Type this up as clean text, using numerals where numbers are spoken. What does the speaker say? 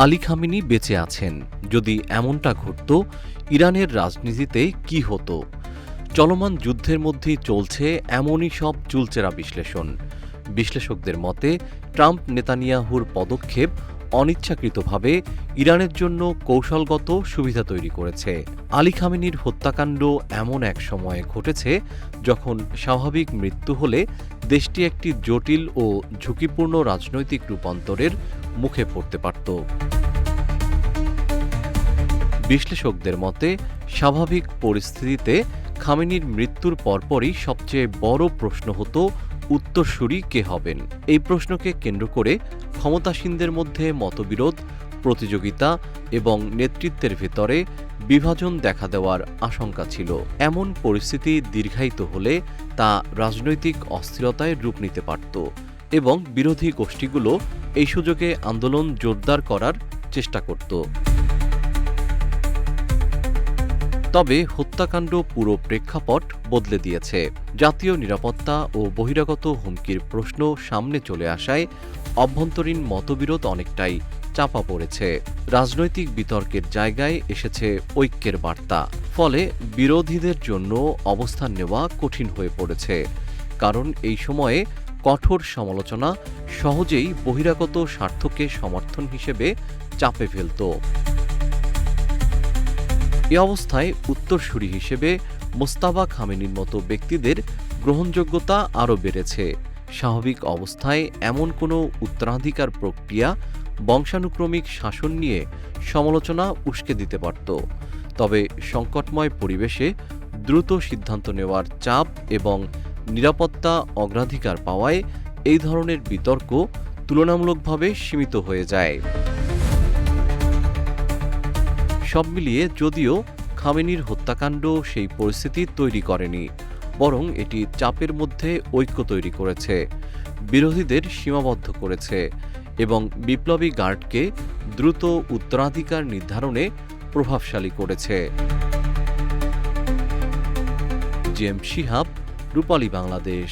Ali Khamenei বেঁচে আছেন। যদি এমনটা ঘটত, ইরানের রাজনীতিতে কি হতো? চলমান যুদ্ধের মধ্যেই চলছে এমনই সব চুলচেরা বিশ্লেষণ। বিশ্লেষকদের মতে ট্রাম্প নেতানিয়াহুর পদক্ষেপ অনিচ্ছাকৃতভাবে ইরানের জন্য কৌশলগত সুবিধা তৈরি করেছে। আলী খামেনির হত্যাকাণ্ড এমন এক সময়ে ঘটেছে যখন স্বাভাবিক মৃত্যু হলে দেশটি একটি জটিল ও ঝুঁকিপূর্ণ রাজনৈতিক রূপান্তরের মুখে পড়তে পারত। বিশ্লেষকদের মতে স্বাভাবিক পরিস্থিতিতে খামেনির মৃত্যুর পরপরই সবচেয়ে বড় প্রশ্ন হতো উত্তরসূরি কে হবেন। এই প্রশ্নকে কেন্দ্র করে ক্ষমতাসীনদের মধ্যে মতবিরোধ, প্রতিযোগিতা এবং নেতৃত্বের ভেতরে বিভাজন দেখা দেওয়ার আশঙ্কা ছিল। এমন পরিস্থিতি দীর্ঘায়িত হলে তা রাজনৈতিক অস্থিরতায় রূপ নিতে পারত এবং বিরোধী গোষ্ঠীগুলো এই সুযোগে আন্দোলন জোরদার করার চেষ্টা করত। তবে হত্যাকাণ্ড পুরো প্রেক্ষাপট বদলে দিয়েছে। জাতীয় নিরাপত্তা ও বহিরাগত হুমকির প্রশ্ন সামনে চলে আসায় অভ্যন্তরীণ মতবিরোধ অনেকটাই চাপা পড়েছে। রাজনৈতিক বিতর্কের জায়গায় এসেছে ঐক্যের বার্তা। ফলে বিরোধীদের জন্য অবস্থান নেওয়া কঠিন হয়ে পড়েছে, কারণ এই সময়ে কঠোর সমালোচনা সহজেই বহিরাগত স্বার্থকে সমর্থন হিসেবে চাপে ফেলত। এ অবস্থায় উত্তরসূরি হিসেবে মোস্তাফা খামেনির মতো ব্যক্তিদের গ্রহণযোগ্যতা আরও বেড়েছে। স্বাভাবিক অবস্থায় এমন কোনো উত্তরাধিকার প্রক্রিয়া বংশানুক্রমিক শাসন নিয়ে সমালোচনা উস্কে দিতে পারত। তবে সংকটময় পরিবেশে দ্রুত সিদ্ধান্ত নেওয়ার চাপ এবং নিরাপত্তা অগ্রাধিকার পাওয়ায় এই ধরনের বিতর্ক তুলনামূলকভাবে সীমিত হয়ে যায়। সব মিলিয়ে যদিও খামেনির হত্যাকাণ্ড সেই পরিস্থিতি তৈরি করেনি, বরং এটি চাপের মধ্যে ঐক্য তৈরি করেছে, বিরোধীদের সীমাবদ্ধ করেছে এবং বিপ্লবী গার্ডকে দ্রুত উত্তরাধিকার নির্ধারণে প্রভাবশালী করেছে। জেম শিহাব, রূপালী বাংলাদেশ।